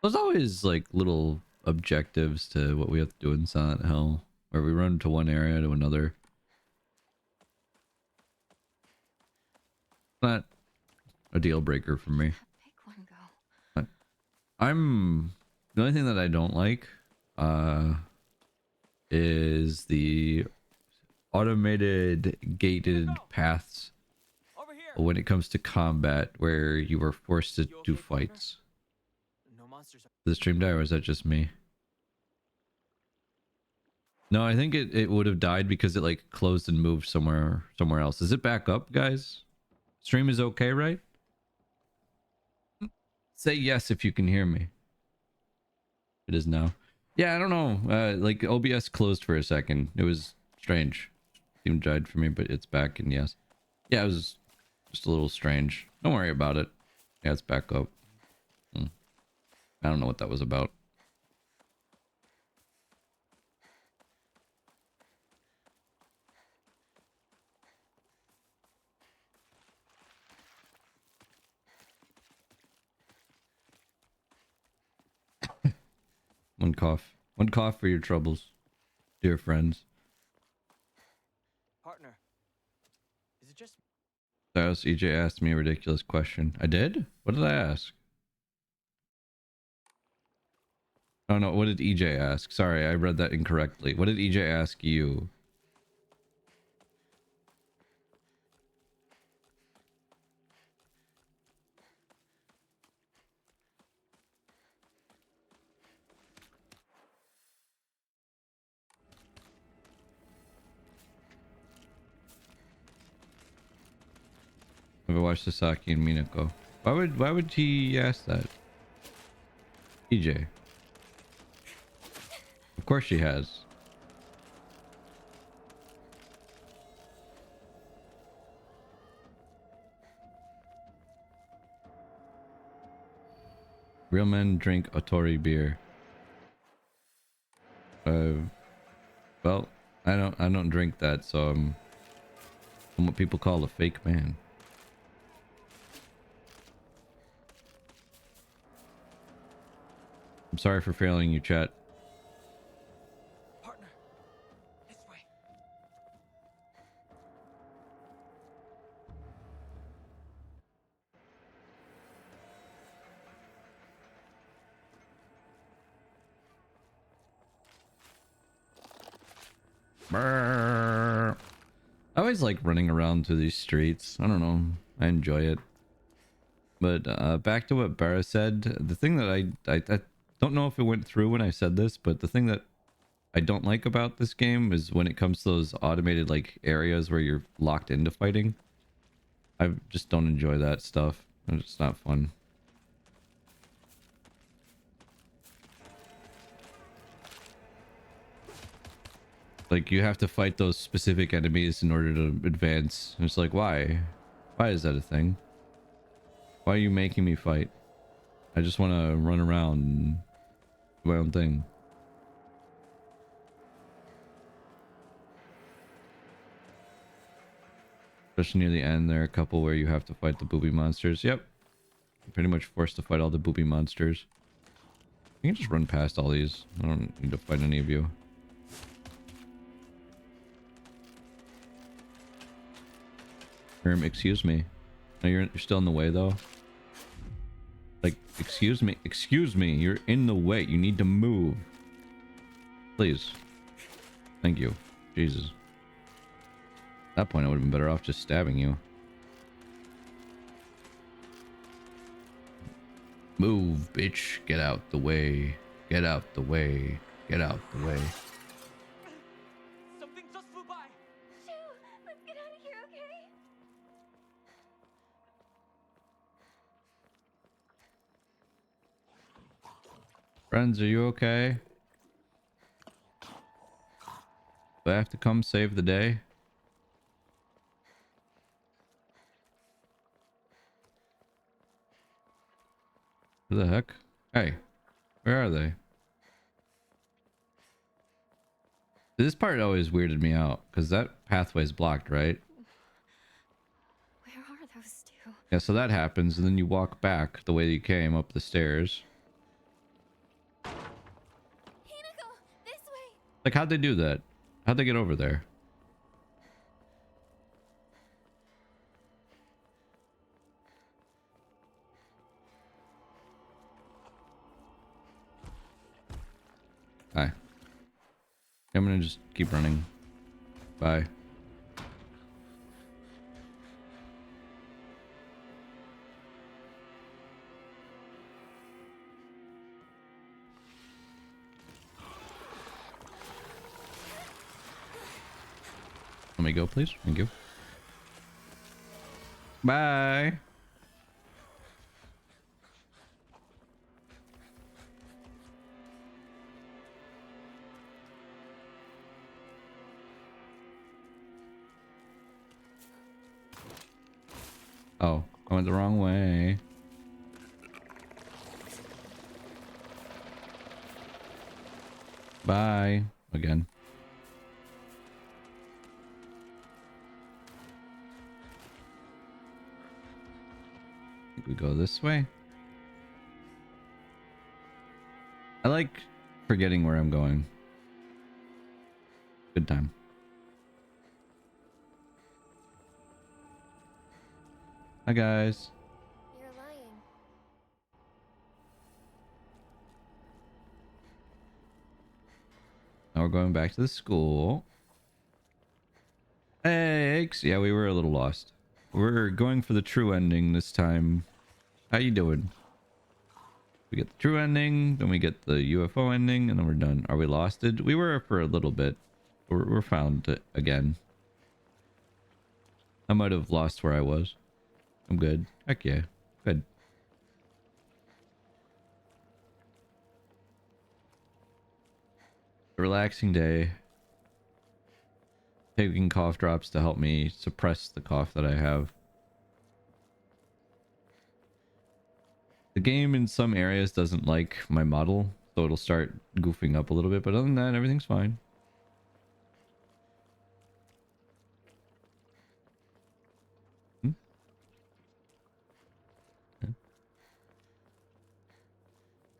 There's always like little objectives to what we have to do in Silent Hill, where we run to one area to another. Not a deal breaker for me. Big one go. But I'm the only thing that I don't like is the automated gated paths Over here. when it comes to combat where you are forced to You do okay, partner? fights. No monsters. Did the stream die or is that just me? No, I think it would have died because it like closed and moved somewhere else. Is it back up, guys? Stream is okay, right? Say yes if you can hear me. It is now. Yeah, I don't know. Like OBS closed for a second. It was strange. Steam died for me, but it's back and yes. Yeah, it was just a little strange. Don't worry about it. Yeah, it's back up. I don't know what that was about. One cough. One cough for your troubles, dear friends. Partner. Is it just Cyrus, EJ asked me a ridiculous question. I did? What did I ask? Oh no, what did EJ ask? Sorry, I read that incorrectly. What did EJ ask you? Have I watched Sasaki and Minako? Why would he ask that? EJ. Of course she has. Real men drink Otori beer. Well, I don't drink that, so I'm what people call a fake man. I'm sorry for failing you, chat. partner? This way. Brrr. I always like running around through these streets. I don't know. I enjoy it. But back to what Barra said, the thing that I don't know if it went through when I said this, but the thing that I don't like about this game is when it comes to those automated like areas where you're locked into fighting. I just don't enjoy that stuff. It's not fun. Like you have to fight those specific enemies in order to advance. And it's like, why? Why is that a thing? Why are you making me fight? I just want to run around and do my own thing. Especially near the end, there are a couple where you have to fight the booby monsters. Yep. You're pretty much forced to fight all the booby monsters. You can just run past all these. I don't need to fight any of you. Excuse me. No, you're still in the way though. Like, excuse me, you're in the way. You need to move. Please. Thank you. Jesus. At that point, I would have been better off just stabbing you. Move, bitch. Get out the way. Get out the way. Get out the way. Something just flew by. Shoo! Let's get out of here, okay? Friends, are you okay? Do I have to come save the day? Who the heck? Hey, where are they? This part always weirded me out because that pathway's blocked, right? Where are those two? Yeah, so that happens, and then you walk back the way you came up the stairs. Like, how'd they do that? How'd they get over there? Hi. I'm gonna just keep running. Bye. Let me go, please. Thank you. Bye. Oh, I went the wrong way. Bye. Again. I think we go this way. I like forgetting where I'm going. Good time. Hi, guys. You're lying. Now we're going back to the school. Hey, Aches. Yeah, we were a little lost. We're going for the true ending this time. How you doing? We get the true ending, then we get the UFO ending, and then we're done. Are we losted? We were for a little bit. We're found again. I might have lost where I was. I'm good. Heck yeah. Good. A relaxing day. Taking cough drops to help me suppress the cough that I have. The game in some areas doesn't like my model, so it'll start goofing up a little bit, but other than that, everything's fine. Hmm? Okay.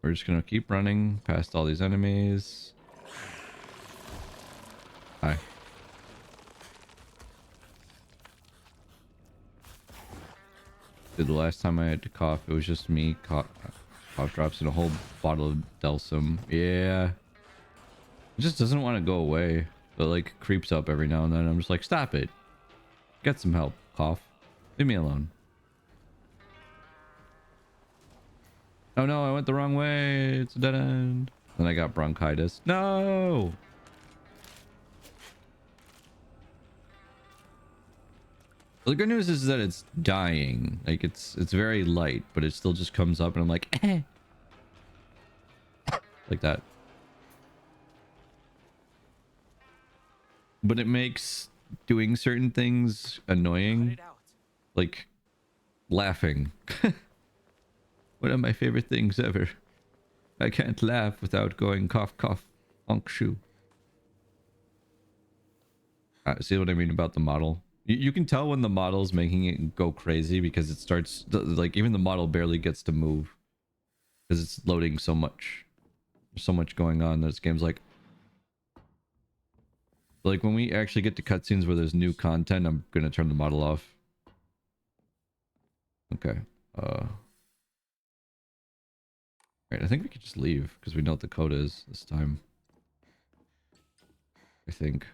We're just gonna keep running past all these enemies. Hi. Dude, the last time I had to cough, it was just me cough drops and a whole bottle of Delsum. Yeah. It just doesn't want to go away. It like creeps up every now and then. I'm just like, stop it. Get some help, cough. Leave me alone. Oh no, I went the wrong way. It's a dead end. Then I got bronchitis. No! The good news is that it's dying. Like it's very light, but it still just comes up and I'm like, eh. Like that. But it makes doing certain things Cut annoying. it out. Like laughing. One of my favorite things ever. I can't laugh without going cough cough honk shoe. See what I mean about the model? You can tell when the model's making it go crazy because it starts like even the model barely gets to move because it's loading so much. There's so much going on that this game's like when we actually get to cutscenes where there's new content, I'm gonna turn the model off. Okay. Right, I think we could just leave because we know what the code is this time. I think.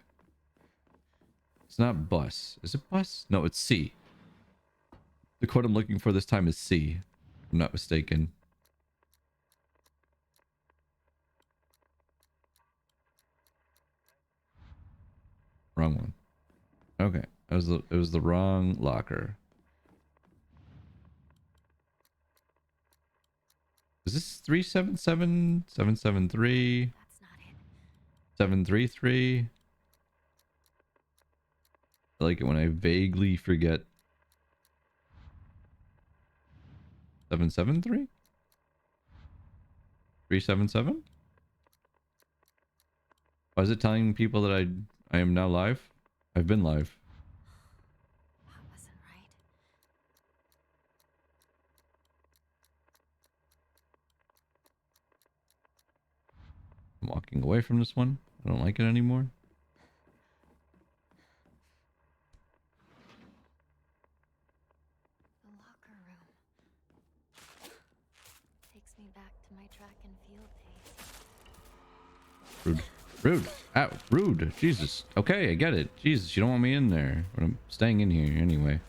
It's not bus. Is it bus? No, it's C. The code I'm looking for this time is C. If I'm not mistaken. Wrong one. Okay. It was the wrong locker. Is this 377 773 That's not it. 733? I like it when I vaguely forget 773? 377? Why is it telling people that I am now live? I've been live. That wasn't right. I'm walking away from this one. I don't like it anymore. The locker room. Takes me back to my track and field days. Rude. Rude. Ow. Rude. Jesus. Okay, I get it. Jesus, you don't want me in there. But I'm staying in here anyway.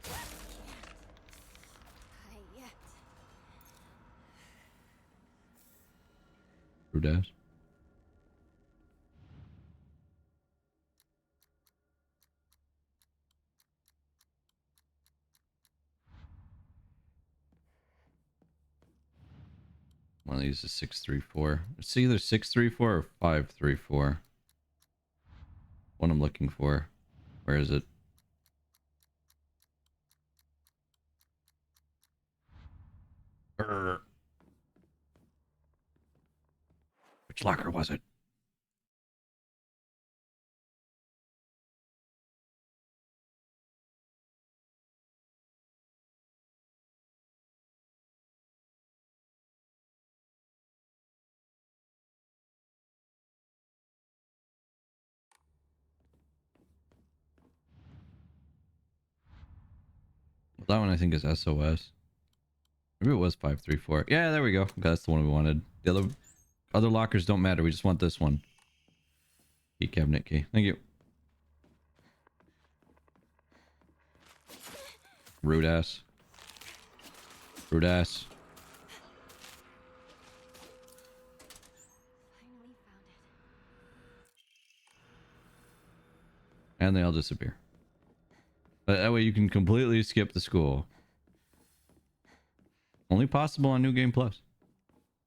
Hi, yet. Rude ass. One of these is 634. It's either 634 or 534. What I'm looking for. Where is it? Brr. Which locker was it? That one I think is SOS. Maybe it was 534. Yeah, there we go. Okay, that's the one we wanted. The other lockers don't matter. We just want this one. Key cabinet key. Thank you. Rude ass. Rude ass. Finally found it. And they all disappear. But that way you can completely skip the school. Only possible on New Game Plus.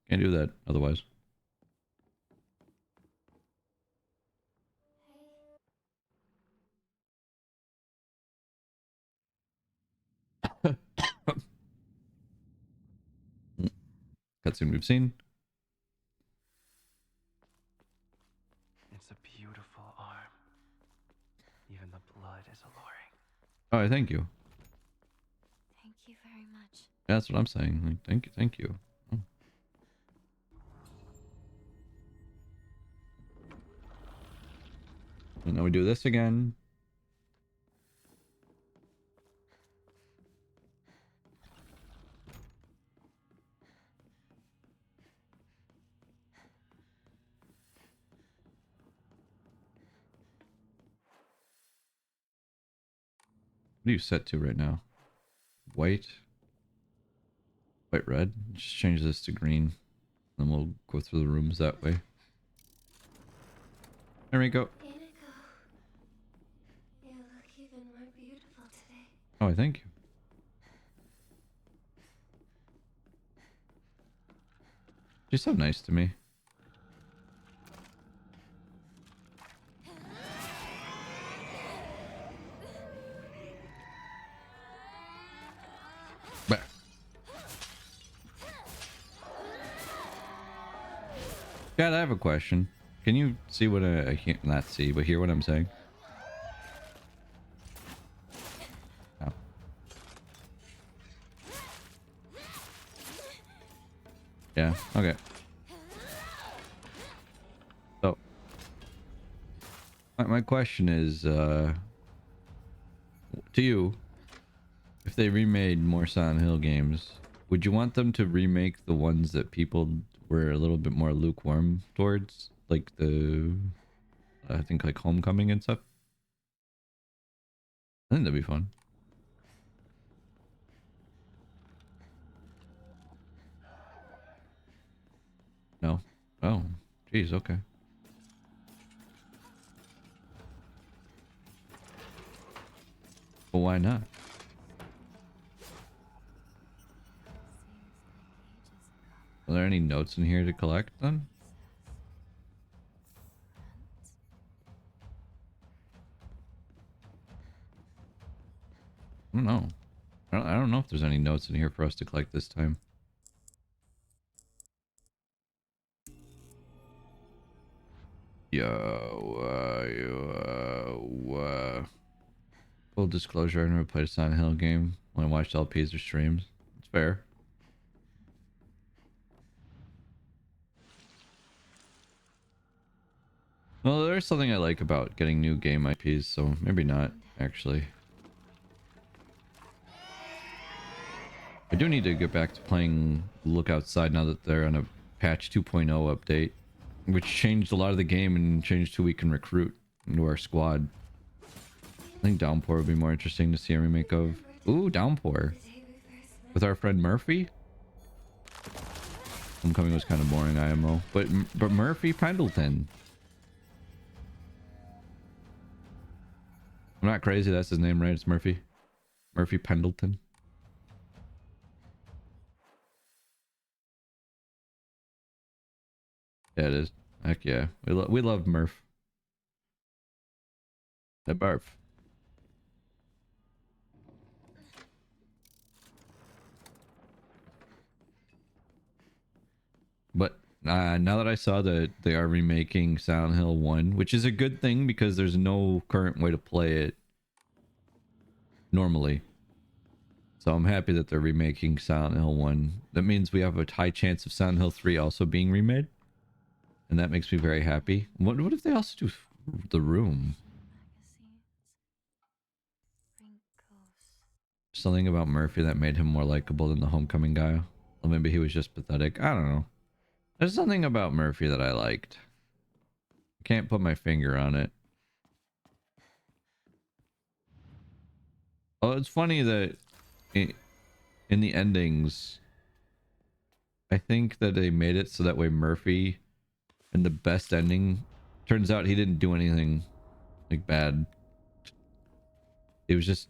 Can't do that otherwise. Cutscene we've seen. It's a beautiful arm. Even the blood is alluring. Oh, thank you. Thank you very much. Yeah, that's what I'm saying. Like, thank you. Oh. And now we do this again. What are you set to right now? White. White, red. Just change this to green. Then we'll go through the rooms that way. There we go. Inigo, you look even more beautiful today. Oh, thank you. She's so nice to me. Bah. Dad, I have a question. Can you see what I can't not see, but hear what I'm saying? Oh. Yeah, okay. So, my question is, to you, if they remade more Silent Hill games, would you want them to remake the ones that people were a little bit more lukewarm towards? Like I think like Homecoming and stuff? I think that'd be fun. No? Oh, geez, okay. Well, why not? Are there any notes in here to collect then? I don't know. I don't know if there's any notes in here for us to collect this time. Full disclosure, I never played a Silent Hill game when I watched LPs or streams. It's fair. Well, there's something I like about getting new game IPs, so maybe not, actually. I do need to get back to playing Look Outside now that they're on a patch 2.0 update, which changed a lot of the game and changed who we can recruit into our squad. I think Downpour would be more interesting to see a remake of. Ooh, Downpour. The day we first met. With our friend Murphy. Homecoming was kind of boring, IMO. But Murphy Pendleton. I'm not crazy, that's his name, right? It's Murphy. Murphy Pendleton. Yeah, it is. Heck yeah. We love Murph. Hey, Murph. But now that I saw that they are remaking Silent Hill 1, which is a good thing because there's no current way to play it normally. So I'm happy that they're remaking Silent Hill 1. That means we have a high chance of Silent Hill 3 also being remade. And that makes me very happy. What if they also do The Room? Magazines. Wrinkles. Something about Murphy that made him more likable than the Homecoming guy. Or maybe he was just pathetic. I don't know. There's something about Murphy that I liked. Can't put my finger on it. Oh, it's funny that in the endings, I think that they made it so that way Murphy, in the best ending, turns out he didn't do anything like bad. He was just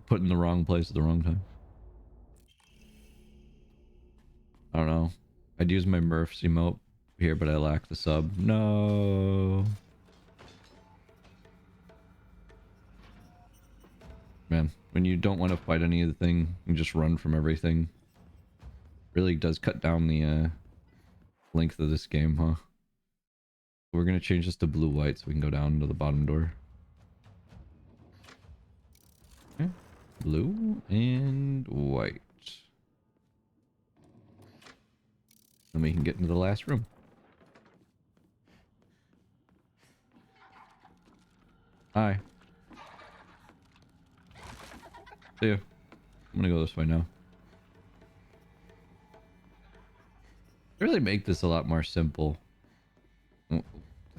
put in the wrong place at the wrong time. I don't know. I'd use my Murph's emote here, but I lack the sub. No. Man, when you don't want to fight any of the thing, you just run from everything. Really does cut down the length of this game, huh? We're gonna change this to blue-white so we can go down to the bottom door. Okay. Blue and white. Then we can get into the last room. Hi. See ya. I'm gonna go this way now. They really make this a lot more simple. Well,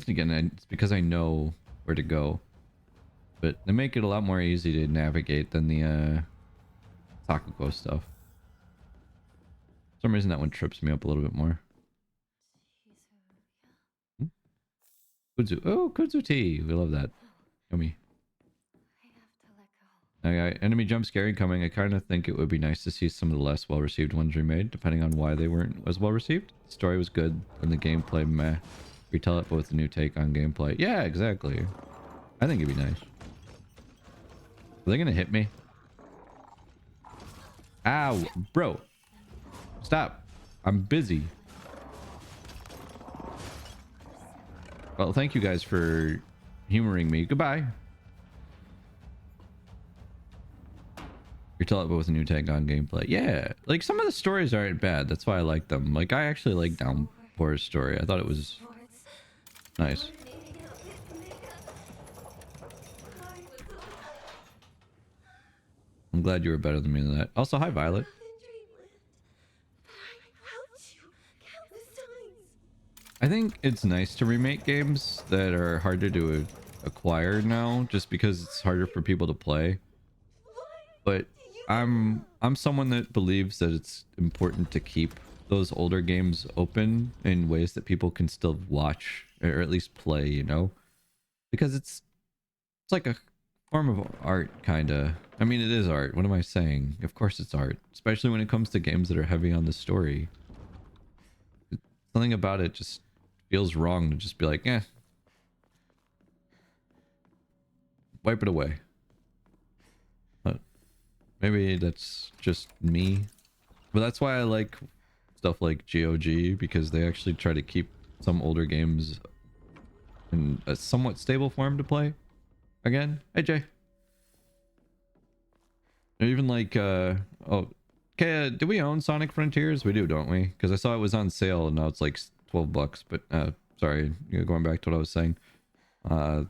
again, it's because I know where to go. But they make it a lot more easy to navigate than the Takuko stuff. For some reason that one trips me up a little bit more. Hmm? Kudzu. Oh, Kudzu tea. We love that. Yummy. I have to let go. Okay, enemy jump scare incoming. I kind of think it would be nice to see some of the less well-received ones remade, depending on why they weren't as well-received. The story was good, and the gameplay meh. Retell it, but with a new take on gameplay. Yeah, exactly. I think it'd be nice. Are they gonna hit me? Ow, bro. Stop. I'm busy. Well, thank you guys for humoring me. Goodbye. Retell it, but with a new take on gameplay. Yeah, like some of the stories aren't bad. That's why I like them. Like I actually like Downpour's story. I thought it was Words. nice. I'm glad you were better than me than that. Also, hi Violet. I think it's nice to remake games that are harder to acquire now, just because it's harder for people to play. But I'm someone that believes that it's important to keep those older games open in ways that people can still watch or at least play, you know? Because it's like a form of art, kind of. I mean, it is art. What am I saying? Of course it's art, especially when it comes to games that are heavy on the story. Something about it just feels wrong to just be like, eh, wipe it away. But maybe that's just me. But that's why I like stuff like GOG, because they actually try to keep some older games in a somewhat stable form to play again. Hey Jay. Or even like oh, okay, do we own Sonic Frontiers? We do, don't we? Because I saw it was on sale and now it's like $12, but sorry, going back to what I was saying. Uh,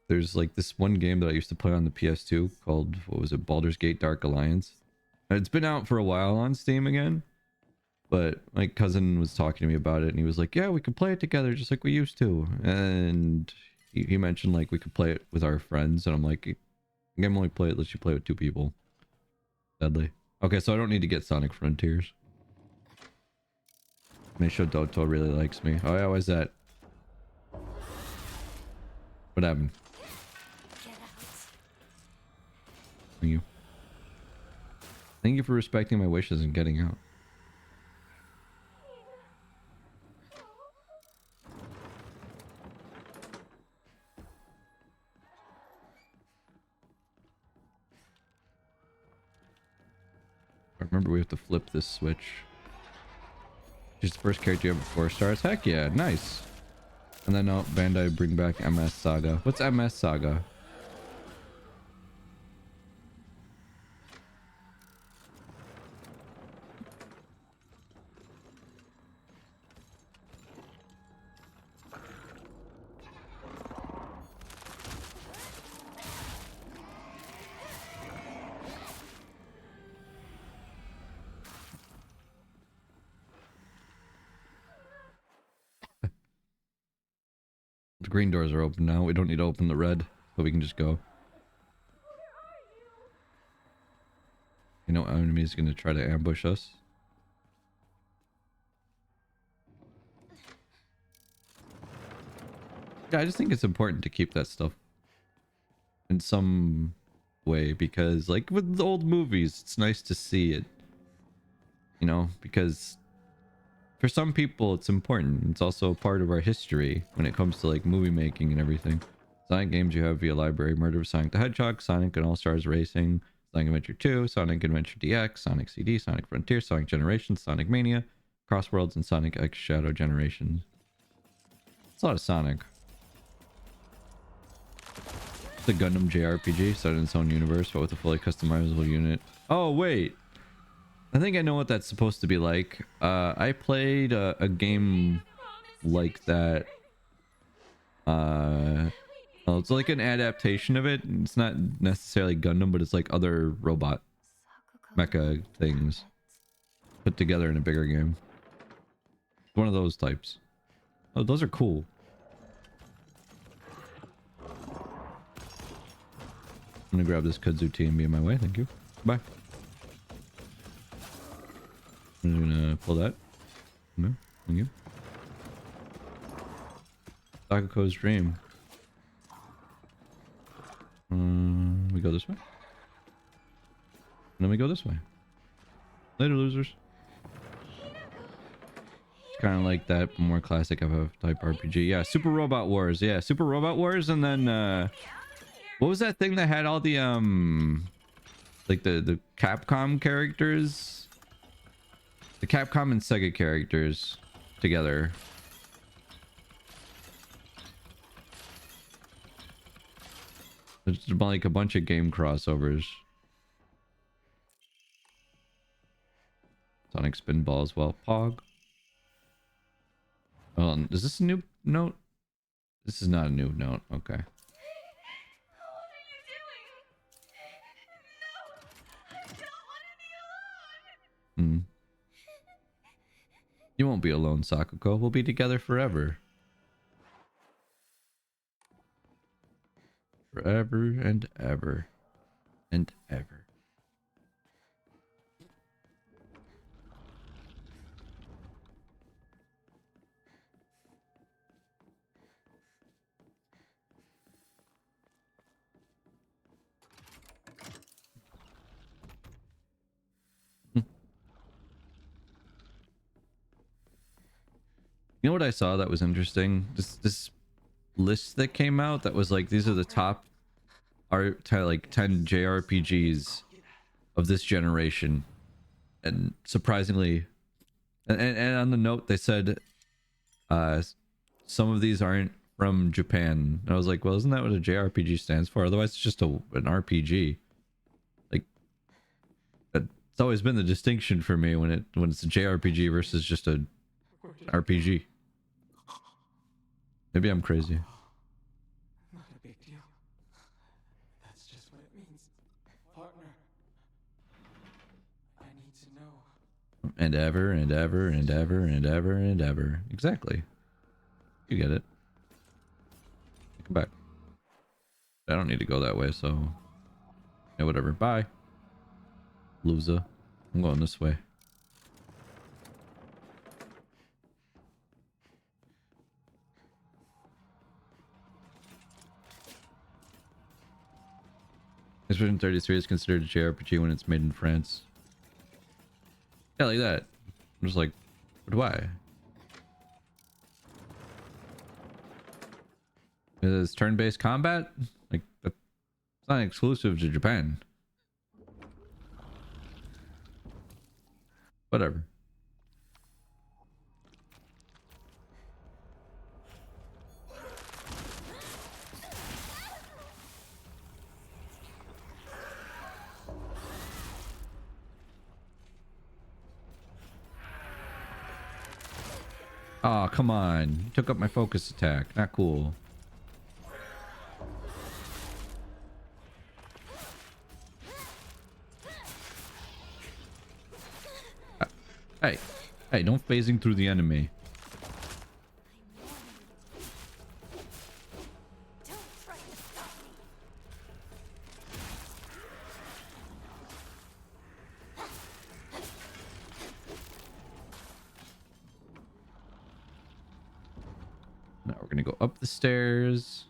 there's like this one game that I used to play on the PS2 called, what was it, Baldur's Gate Dark Alliance. And it's been out for a while on Steam again, but my cousin was talking to me about it and he was like, yeah, we could play it together just like we used to. And he mentioned like we could play it with our friends, and I'm like, I can only play it, lets you play with 2 people. Sadly. Okay, so I don't need to get Sonic Frontiers. Make sure Doto really likes me. Oh yeah, why's that? What happened? Get out. Thank you. Thank you for respecting my wishes and getting out. Remember, we have to flip this switch. She's the first character you have 4 stars. Heck yeah, nice. And then Bandai bring back MS Saga. What's MS Saga? The green doors are open now. We don't need to open the red, so we can just go. You know, enemy is going to try to ambush us. Yeah, I just think it's important to keep that stuff in some way, because like with the old movies, it's nice to see it. You know, because for some people it's important. It's also part of our history when it comes to like movie making and everything. Sonic games you have via library: Murder of Sonic the Hedgehog, Sonic and All-Stars Racing, Sonic Adventure 2, Sonic Adventure DX, Sonic CD, Sonic Frontier, Sonic Generations, Sonic Mania, Crossworlds, and Sonic X Shadow Generations. It's a lot of Sonic. The Gundam JRPG set in its own universe, but with a fully customizable unit. Oh wait, I think I know what that's supposed to be like. I played a game like that. Well, it's like an adaptation of it. It's not necessarily Gundam, but it's like other robot Sakuko mecha things put together in a bigger game. One of those types. Oh, those are cool. I'm gonna grab this kudzu tea and be on my way. Thank you. Bye. I'm gonna pull that. No, thank you. Sakuko's dream. We go this way. And then we go this way. Later, losers. It's kind of like that, but more classic FF type RPG. Yeah, Super Robot Wars. Yeah, Super Robot Wars, and then what was that thing that had all the like the Capcom characters? The Capcom and Sega characters together. There's like a bunch of game crossovers. Sonic Spinball as well. Pog. Oh, is this a new note? This is not a new note. Okay. What are you doing? No! I don't want to be alone! Hmm. You won't be alone, Sakuko. We'll be together forever. Forever and ever. And ever. You know what I saw that was interesting? This list that came out that was like, these are the top like 10 JRPGs of this generation. And surprisingly, and on the note they said some of these aren't from Japan. And I was like, well, isn't that what a JRPG stands for? Otherwise it's just an RPG. Like, it's always been the distinction for me when it's a JRPG versus just a RPG. Maybe I'm crazy. Not a big deal. That's just what it means. Partner. I need to know. And ever and ever and ever and ever and ever. Exactly. You get it. Come back. I don't need to go that way, so yeah, whatever. Bye, loser. I'm going this way. Expedition 33 is considered a JRPG when it's made in France. Yeah, like that. I'm just like, but why? It's turn-based combat? Like, that's not exclusive to Japan. Whatever. Oh, come on. You took up my focus attack. Not cool. Hey. Hey, don't phasing through the enemy. Don't try to stop me. Now we're gonna go up the stairs.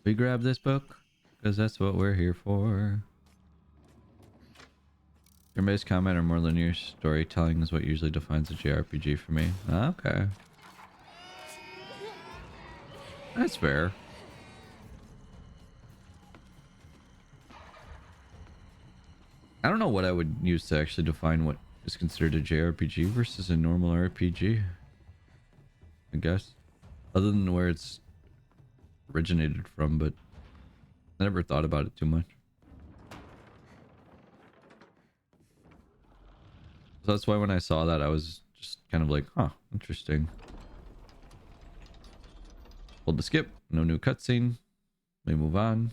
We grab this book because that's what we're here for. Turn-based combat or more linear storytelling is what usually defines a JRPG for me. Okay, that's fair. I don't know what I would use to actually define what is considered a JRPG versus a normal RPG. I guess, other than where it's originated from, but I never thought about it too much. So that's why when I saw that, I was just kind of like, huh, interesting. Hold the skip. No new cutscene. We move on.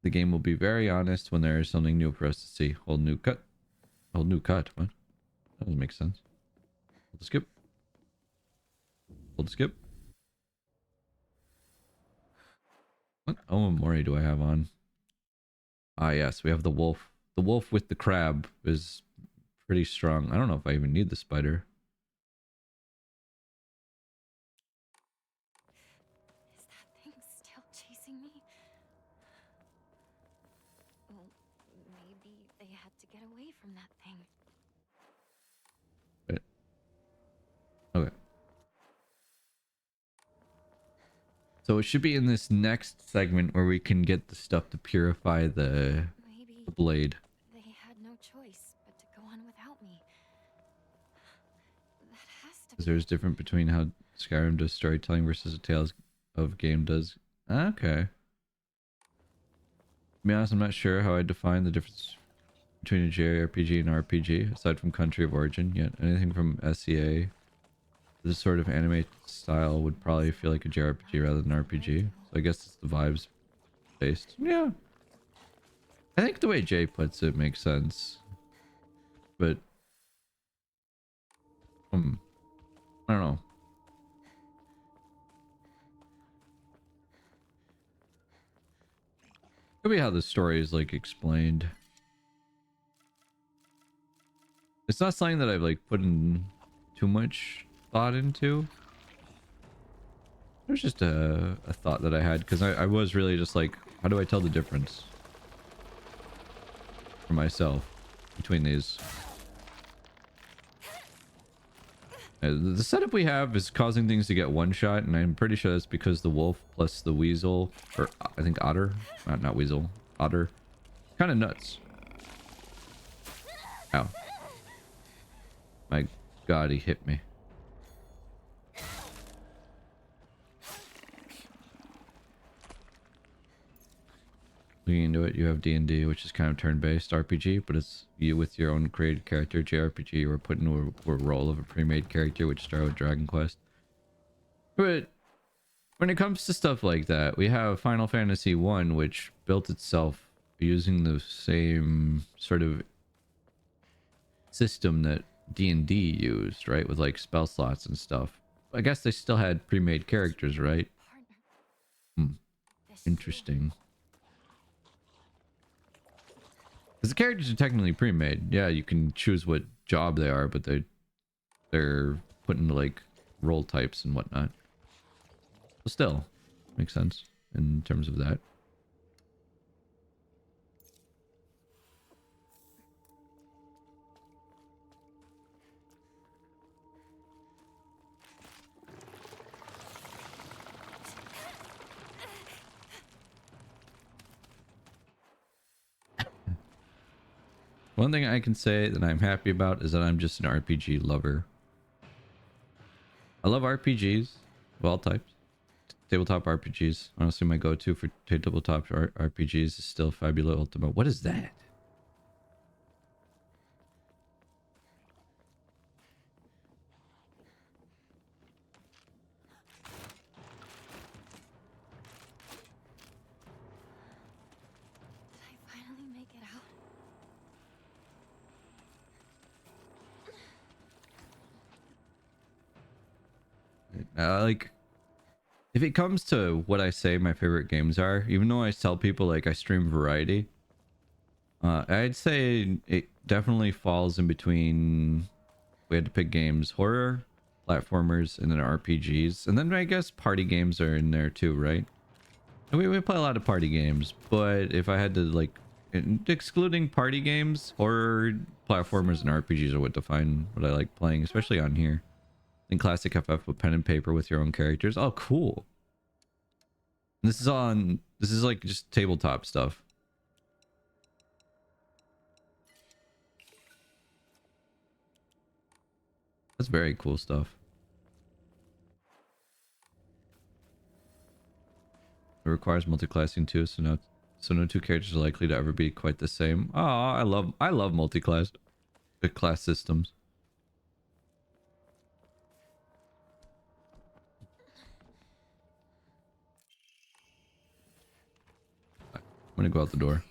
The game will be very honest when there is something new for us to see. Hold new cut. Hold new cut. What? That doesn't make sense. Hold the skip. Hold the skip. What Omamori do I have on? Ah, yes, we have the wolf. The wolf with the crab is pretty strong. I don't know if I even need the spider. Is that thing still chasing me? Well, maybe they had to get away from that thing. Wait. Okay. So it should be in this next segment where we can get the stuff to purify the Maybe blade. they had no choice but to go on without me. That has to Because be. there's difference between how Skyrim does storytelling versus a Tales of game does. Okay. To be honest, I'm not sure how I define the difference between a JRPG and RPG, aside from country of origin. Yet anything from SEA, this sort of anime style would probably feel like a JRPG rather than RPG. So I guess it's the vibes based. Yeah. I think the way Jay puts it makes sense. But I don't know. Could be how the story is like explained. It's not something that I've like put in too much thought into. It was just a thought that I had because I was really just like, how do I tell the difference for myself between these? The setup we have is causing things to get one shot, and I'm pretty sure that's because the wolf plus the weasel, or I think otter, not weasel, otter, kind of nuts. Ow. My god, he hit me. Looking into it, you have D&D, which is kind of turn-based RPG, but it's you with your own created character. JRPG, you were put into a role of a pre-made character, which started with Dragon Quest. But when it comes to stuff like that, we have Final Fantasy 1, which built itself using the same sort of system that D&D used, right? With like spell slots and stuff. I guess they still had pre-made characters, right? Partner. Hmm. This too. Interesting. Because the characters are technically pre-made. Yeah, you can choose what job they are, but they're put into like role types and whatnot. But still, makes sense in terms of that. One thing I can say that I'm happy about is that I'm just an RPG lover. I love RPGs of all types. Tabletop RPGs. Honestly, my go-to for tabletop RPGs is still Fabula Ultima. What is that? Did I finally make it out? Like, if it comes to what I say my favorite games are, even though I tell people like I stream variety, I'd say it definitely falls in between. We had to pick games: horror, platformers, and then RPGs, and then I guess party games are in there too, right? And we play a lot of party games, but if I had to like, excluding party games, horror, platformers, and RPGs are what define what I like playing, especially on here. In classic FF with pen and paper with your own characters. Oh, cool. This is on. This is like just tabletop stuff. That's very cool stuff. It requires multi-classing too, so no two characters are likely to ever be quite the same. Oh, I love multi-class class systems. I'm gonna go out the door.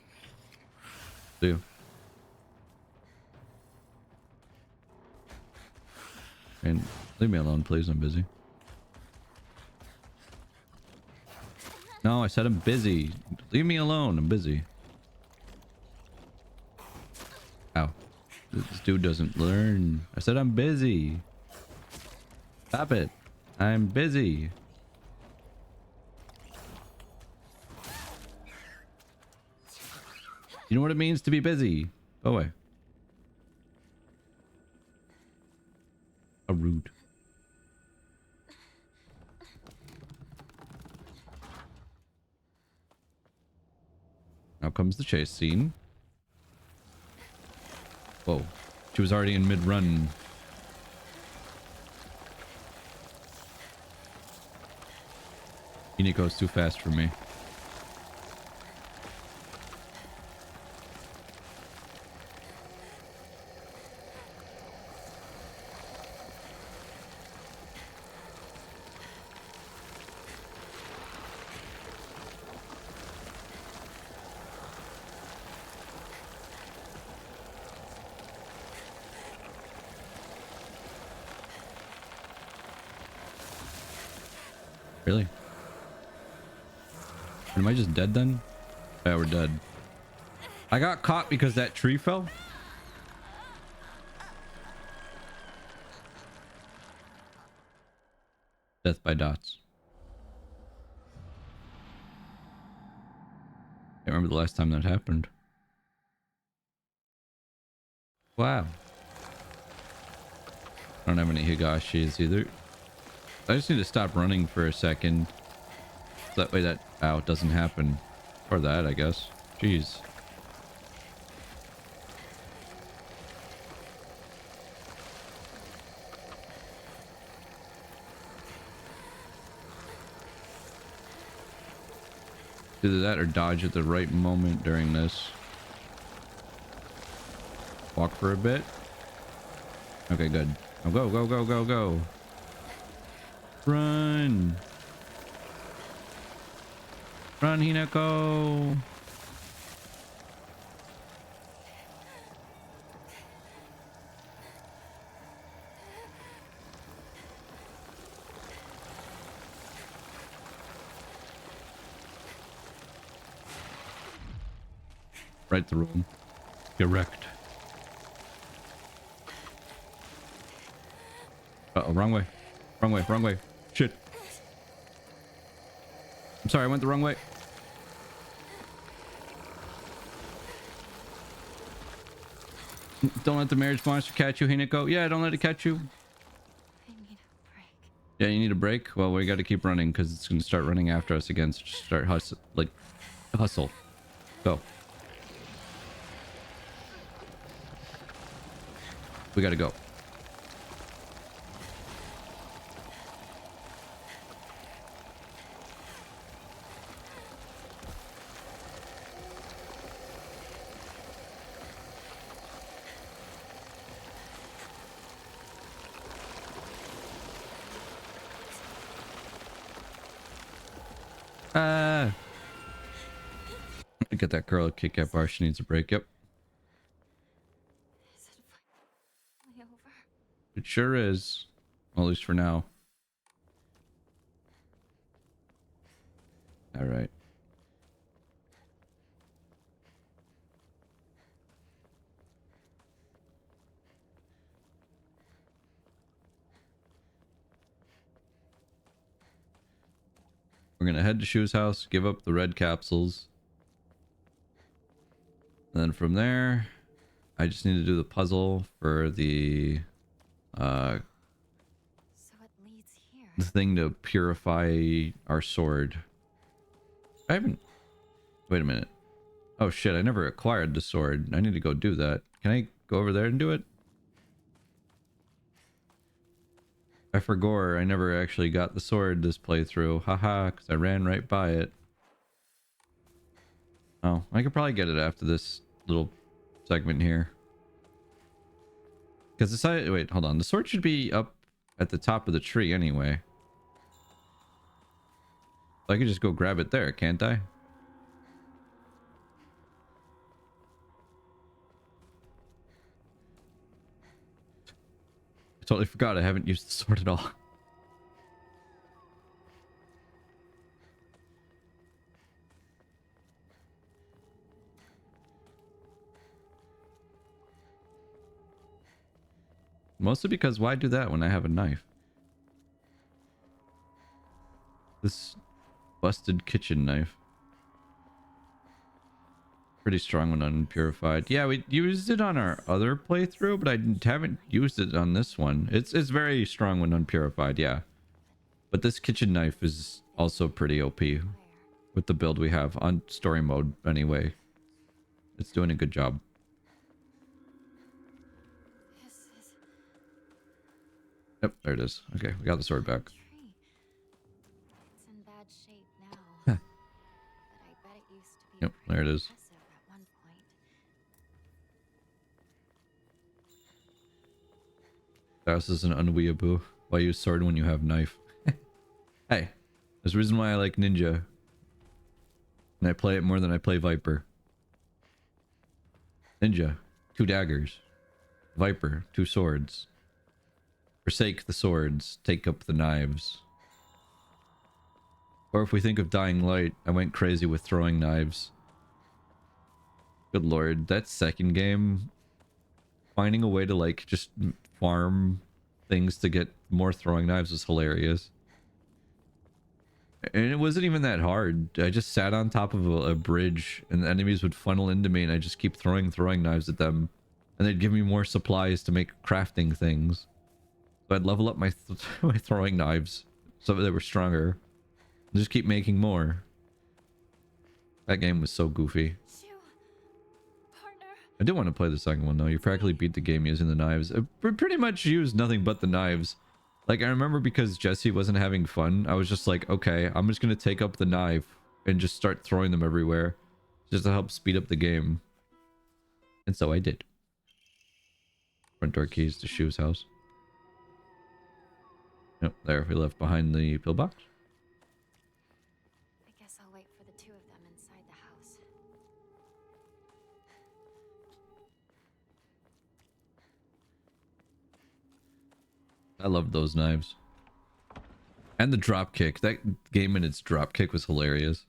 See you. And leave me alone, please. I'm busy. No, I said I'm busy. Leave me alone. I'm busy. Ow. This dude doesn't learn. I said I'm busy. Stop it. I'm busy. You know what it means to be busy. Go away. How rude. Now comes the chase scene. Whoa. She was already in mid-run. Nico's too fast for me. Really? Am I just dead then? Yeah, we're dead. I got caught because that tree fell? Death by dots. Can't remember the last time that happened. Wow. I don't have any Higashis either. I just need to stop running for a second. So that way that ow doesn't happen. Or that, I guess. Jeez. Either that or dodge at the right moment during this. Walk for a bit. Okay, good. Oh, go, go, go, go, go. Run. Run, Hinako. Right through him. Get wrecked. Uh-oh, wrong way. Wrong way, wrong way. Shit. I'm sorry, I went the wrong way. Don't let the marriage monster catch you, Hinako. Yeah, don't let it catch you. I need a break. Yeah, you need a break? Well, we got to keep running because it's going to start running after us again. So just start hustle. Like, hustle. Go. We got to go. Get that girl a Kit Kat bar. She needs a break. Yep. Is it finally over? It sure is. Well, at least for now. All right. We're going to head to Shu's house, give up the red capsules. And then from there, I just need to do the puzzle for the So it leads here. thing to purify our sword. I haven't... Wait a minute. Oh shit, I never acquired the sword. I need to go do that. Can I go over there and do it? I forgot I never actually got the sword this playthrough. Haha, because I ran right by it. Oh, I could probably get it after this little segment here. Because the side... Wait, hold on. The sword should be up at the top of the tree anyway. I could just go grab it there, can't I? I totally forgot I haven't used the sword at all. Mostly because why do that when I have a knife? This busted kitchen knife. Pretty strong when unpurified. Yeah, we used it on our other playthrough, but I haven't used it on this one. It's very strong when unpurified, yeah. But this kitchen knife is also pretty OP with the build we have on story mode anyway. It's doing a good job. This is Yep, there it is. Okay, we got the sword back. tree. It's in bad shape now. But I bet it used to be Yep, there it is. impressive at one point. This is an unweeaboo. Why use sword when you have knife? Hey, there's a reason why I like ninja. And I play it more than I play Viper. Ninja, 2 daggers. Viper, 2 swords. Forsake the swords, take up the knives. Or if we think of Dying Light, I went crazy with throwing knives. Good lord, that second game, finding a way to like just farm things to get more throwing knives was hilarious. And it wasn't even that hard. I just sat on top of a bridge and the enemies would funnel into me and I just keep throwing knives at them. And they'd give me more supplies to make crafting things. So I'd level up my, my throwing knives so they were stronger. And just keep making more. That game was so goofy. Shoo, partner. I did want to play the second one though. You practically beat the game using the knives. I pretty much used nothing but the knives. Like I remember because Jesse wasn't having fun, I was just like, okay, I'm just gonna take up the knife and just start throwing them everywhere just to help speed up the game. And so I did. Front door keys to Shu's house. Yep, there we left behind the pillbox. I guess I'll wait for the two of them inside the house. I loved those knives. And the drop kick. That game and its drop kick was hilarious.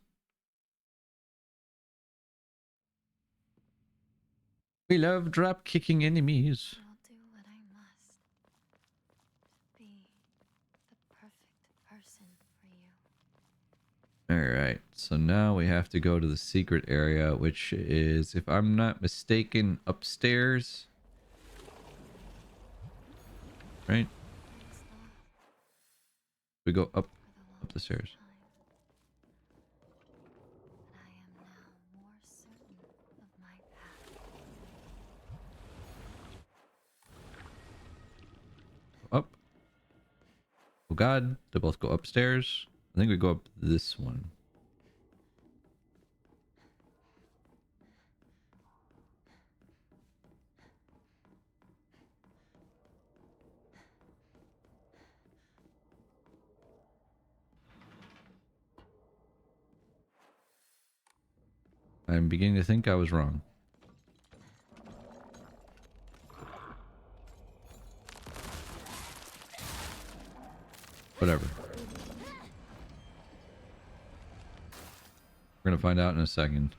We love drop kicking enemies. I'll do what I must to be the perfect person for you. Alright, so now we have to go to the secret area, which is, if I'm not mistaken, upstairs. Right? Thanks a lot We go up for the the stairs. time. But I am now more certain of my path. Up. Oh god, they both go upstairs. I think we go up this one. I'm beginning to think I was wrong. Whatever. We're gonna find out in a second.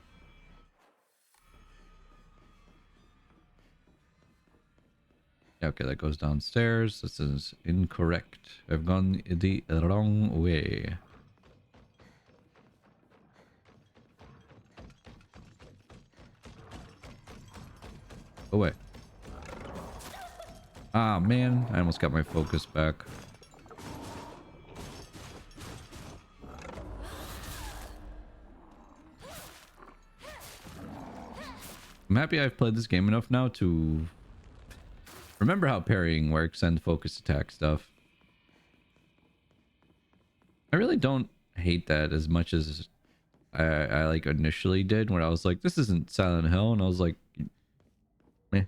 Yeah, okay, that goes downstairs. This is incorrect. I've gone the wrong way. Go away. Ah, man. I almost got my focus back. I'm happy I've played this game enough now to remember how parrying works and focus attack stuff. I really don't hate that as much as I like initially did, when I was like, this isn't Silent Hill, and I was like, meh.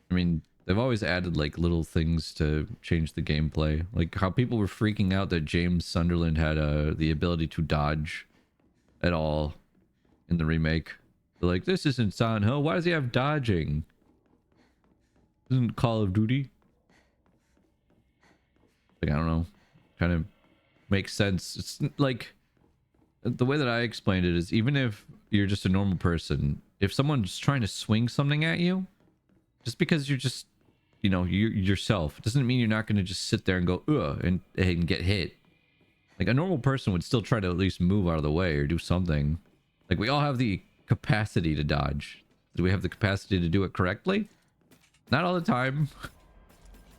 I mean, they've always added like little things to change the gameplay, like how people were freaking out that James Sunderland had the ability to dodge at all in the remake. They're like, this isn't Silent Hill. Why does he have dodging? Isn't Call of Duty? Like, I don't know. Kind of makes sense. It's like, the way that I explained it is, even if you're just a normal person, if someone's trying to swing something at you, just because you're just, you know, you're yourself, it doesn't mean you're not going to just sit there and go, ugh, and get hit. Like, a normal person would still try to at least move out of the way or do something. Like, we all have the capacity to dodge. Do we have the capacity to do it correctly? Not all the time.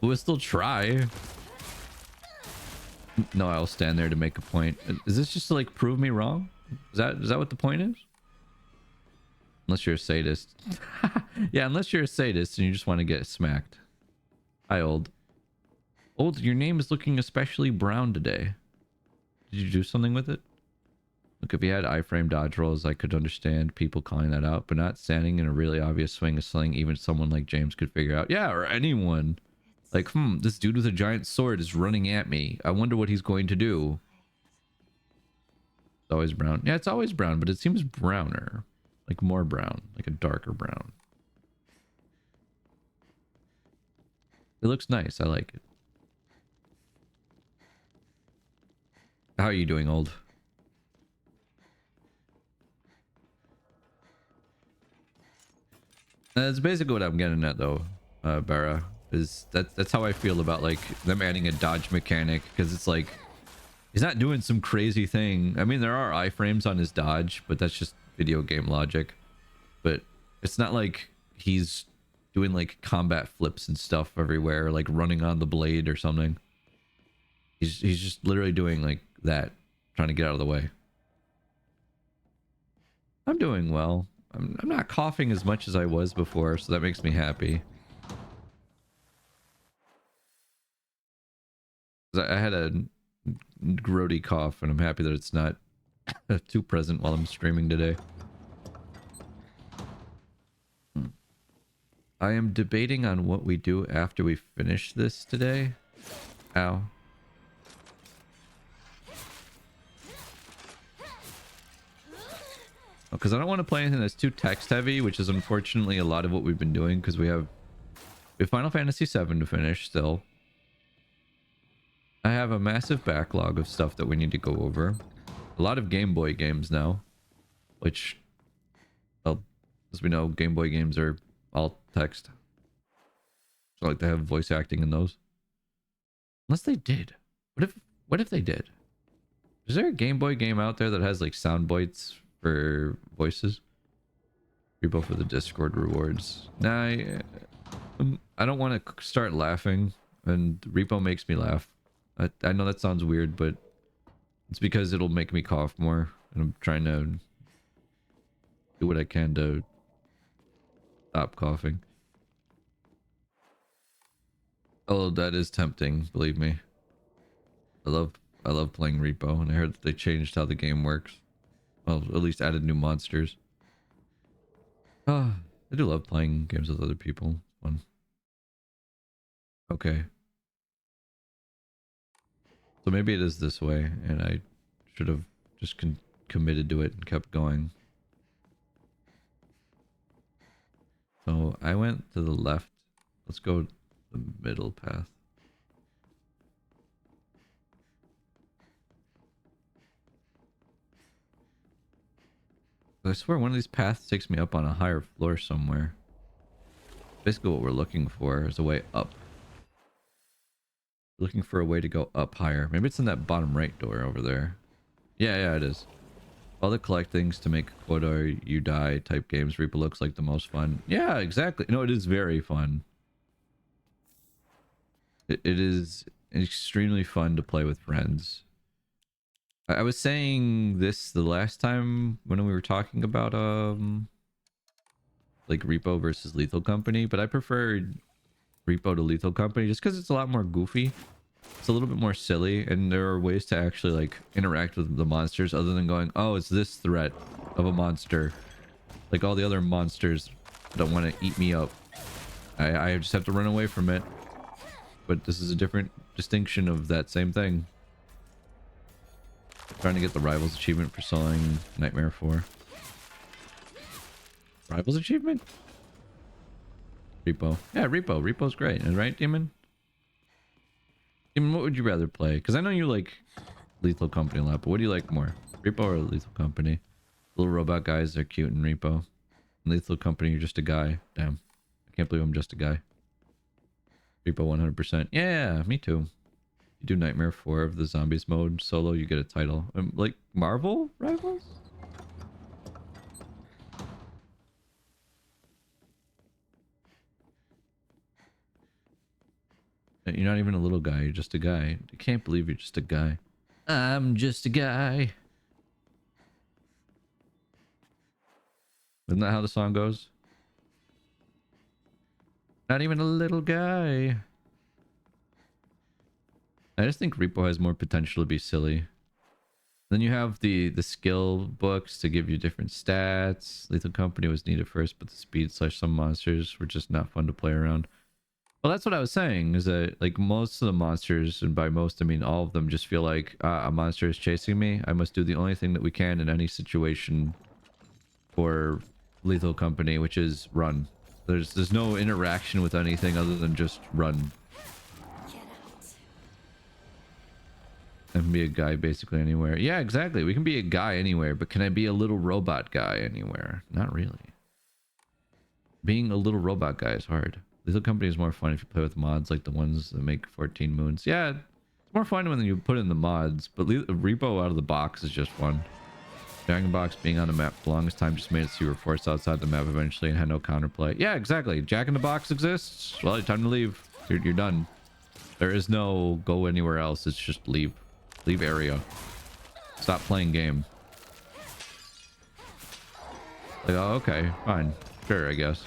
We'll still try. No, I'll stand there to make a point. Is this just to like prove me wrong? Is that what the point is? Unless you're a sadist. Yeah, unless you're a sadist and you just want to get smacked. Hi, old. Old, your name is looking especially brown today. Did you do something with it? Look, if you had iframe dodge rolls, I could understand people calling that out, but not standing in a really obvious swing of sling, even someone like James could figure out. Yeah, or anyone. Like, this dude with a giant sword is running at me. I wonder what he's going to do. It's always brown. Yeah, it's always brown, but it seems browner. Like more brown. Like a darker brown. It looks nice. I like it. How are you doing, old? That's basically what I'm getting at, though, Barra. Is that's how I feel about like them adding a dodge mechanic, because it's like he's not doing some crazy thing. I mean, there are iframes on his dodge, but that's just video game logic. But it's not like he's doing like combat flips and stuff everywhere, like running on the blade or something. He's just literally doing like that, trying to get out of the way. I'm doing well. I'm not coughing as much as I was before, so that makes me happy. I had a grody cough, and I'm happy that it's not Too present while I'm streaming today. I am debating on what we do after we finish this today. Ow. Because I don't want to play anything that's too text heavy, which is unfortunately a lot of what we've been doing, because we have Final Fantasy VII to finish still. I have a massive backlog of stuff that we need to go over. A lot of Game Boy games now, which, well, as we know, Game Boy games are all text. So like they have voice acting in those. Unless they did. What if they did? Is there a Game Boy game out there that has like sound bites for voices? Repo for the Discord rewards. Nah, I don't want to start laughing, and Repo makes me laugh. I know that sounds weird, but it's because it'll make me cough more, and I'm trying to do what I can to stop coughing. Oh, that is tempting, believe me. I love playing Repo, and I heard that they changed how the game works. Well, at least added new monsters. I do love playing games with other people. Fun. Okay. So maybe it is this way, and I should have just committed to it and kept going. So I went to the left. Let's go the middle path. I swear one of these paths takes me up on a higher floor somewhere. Basically what we're looking for is a way up. Looking for a way to go up higher. Maybe it's in that bottom right door over there. Yeah, it is. All the collect things to make a quota or you die type games. Reaper looks like the most fun. Yeah, exactly. No, it is very fun. It is extremely fun to play with friends. I was saying this the last time when we were talking about like Repo versus Lethal Company, but I preferred Repo to Lethal Company just because it's a lot more goofy. It's a little bit more silly, and there are ways to actually like interact with the monsters other than going, oh, it's this threat of a monster. Like all the other monsters don't want to eat me up. I just have to run away from it. But this is a different distinction of that same thing. Trying to get the Rivals achievement for selling Nightmare 4. Rivals achievement? Repo. Yeah, Repo. Repo's great. Right, Demon? Demon, what would you rather play? Because I know you like Lethal Company a lot, but what do you like more? Repo or Lethal Company? Little robot guys are cute in Repo. In Lethal Company, you're just a guy. Damn. I can't believe I'm just a guy. Repo 100%. Yeah, me too. You do Nightmare 4 of the Zombies mode solo, you get a title. Like Marvel Rivals? You're not even a little guy, you're just a guy. I can't believe you're just a guy. I'm just a guy. Isn't that how the song goes? Not even a little guy. I just think Repo has more potential to be silly. Then you have the skill books to give you different stats. Lethal Company was needed first, but the speed / some monsters were just not fun to play around. Well, that's what I was saying, is that like most of the monsters, and by most I mean all of them, just feel like a monster is chasing me. I must do the only thing that we can in any situation for Lethal Company, which is run. There's no interaction with anything other than just run. And be a guy basically anywhere. Yeah, exactly. We can be a guy anywhere, but can I be a little robot guy anywhere? Not really. Being a little robot guy is hard. Lethal Company is more fun if you play with mods like the ones that make 14 moons. Yeah, it's more fun when you put in the mods, but Repo out of the box is just fun. Dragon Box being on the map for the longest time just made it so you were forced outside the map eventually and had no counterplay. Yeah, exactly. Jack in the Box exists. Well, it's time to leave. You're done. There is no go anywhere else. It's just leave. Leave area. Stop playing game. Like, oh, okay, fine. Sure, I guess.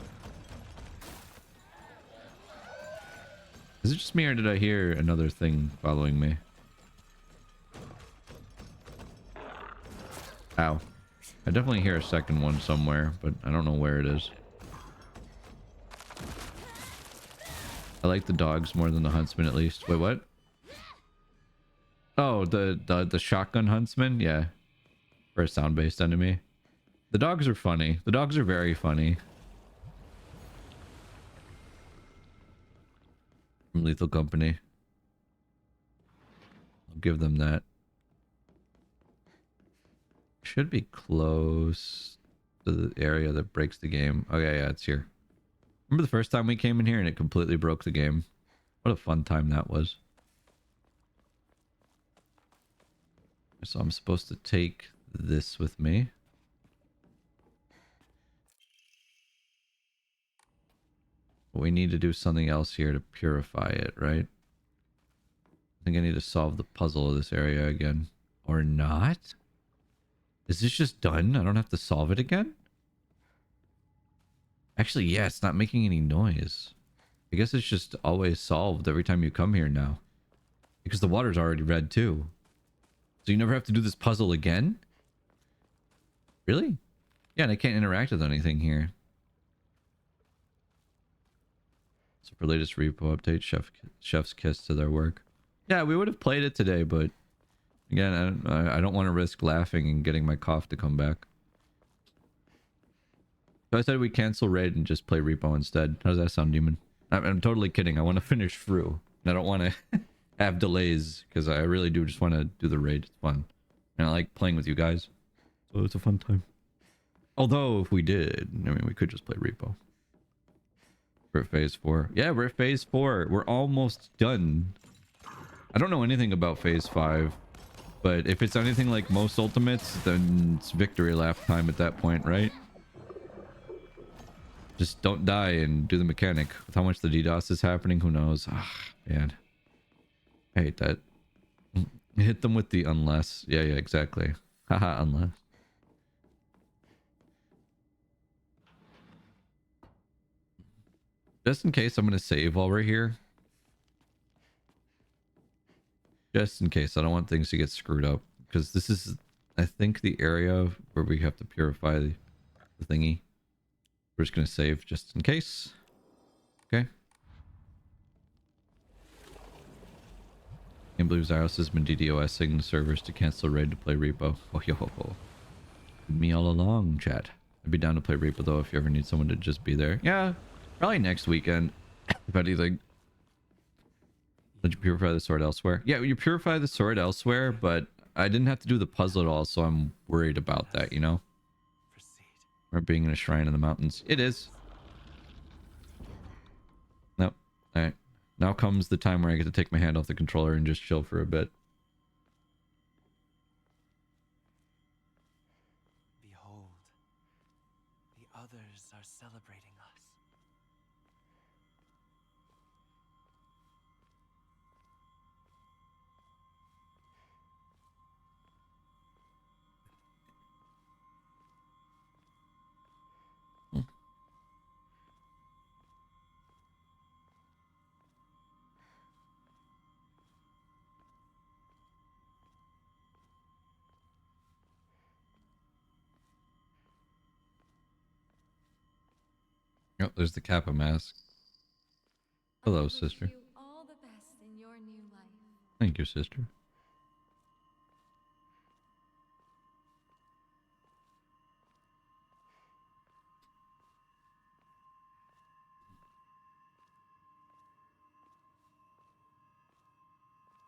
Is it just me or did I hear another thing following me? Ow. I definitely hear a second one somewhere, but I don't know where it is. I like the dogs more than the huntsman, at least. Wait, what? Oh, the shotgun huntsman? Yeah. For a sound-based enemy. The dogs are funny. The dogs are very funny. From Lethal Company. I'll give them that. Should be close to the area that breaks the game. Okay, yeah, it's here. Remember the first time we came in here and it completely broke the game? What a fun time that was. So I'm supposed to take this with me. But we need to do something else here to purify it, right? I think I need to solve the puzzle of this area again. Or not? Is this just done? I don't have to solve it again? Actually, yeah, it's not making any noise. I guess it's just always solved every time you come here now. Because the water's already red too. So you never have to do this puzzle again? Really? Yeah, and I can't interact with anything here. So for latest repo update, chef's kiss to their work. Yeah, we would have played it today, but again, I don't want to risk laughing and getting my cough to come back. So I said we cancel raid and just play repo instead. How does that sound, Demon? I'm totally kidding. I want to finish through. I don't want to have delays because I really do just want to do the raid. It's fun. And I like playing with you guys. So it's a fun time. Although if we did, I mean, we could just play repo. We're at phase 4. Yeah, we're at phase 4. We're almost done. I don't know anything about phase 5. But if it's anything like most ultimates, then it's victory lap time at that point, right? Just don't die and do the mechanic. With how much the DDoS is happening, who knows? Ah, man. I hate that. Hit them with the unless. Yeah, exactly. Haha, unless. Just in case, I'm going to save while we're here. Just in case. I don't want things to get screwed up. Because this is, I think, the area where we have to purify the thingy. We're just going to save just in case. Okay. Can't believe Zyros has been DDoSing the servers to cancel raid to play repo. Oh, yo, ho, ho. Me all along, chat. I'd be down to play repo though if you ever need someone to just be there. Yeah, probably next weekend. If anything. Did you purify the sword elsewhere? Yeah, you purify the sword elsewhere, but I didn't have to do the puzzle at all, so I'm worried about that, you know? Or being in a shrine in the mountains. It is. Nope. Alright. Now comes the time where I get to take my hand off the controller and just chill for a bit. Behold, the others are celebrating us. Oh, there's the Kappa mask. Hello, I wish sister. you all the best in your new life. Thank you, sister.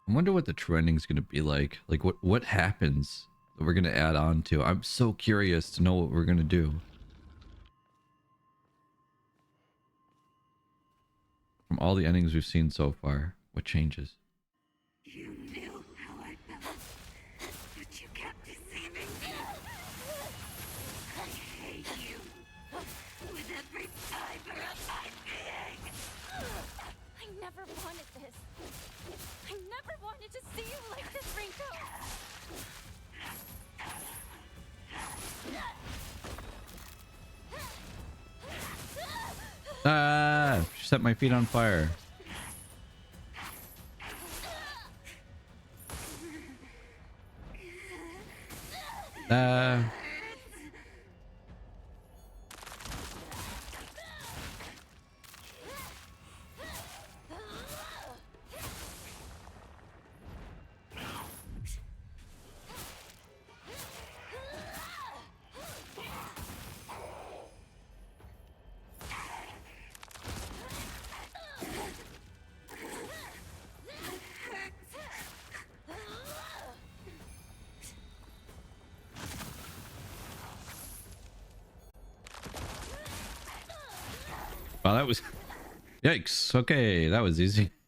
I wonder what the trending's gonna be like. Like what happens that we're gonna add on to. I'm so curious to know what we're gonna do. From all the endings we've seen so far, what changes? You knew how I felt, but you kept deceiving me. I hate you with every fiber of my being. I never wanted this. I never wanted to see you like this, Rinko. Ah! She set my feet on fire. Uh, wow, that was yikes. Okay, that was easy.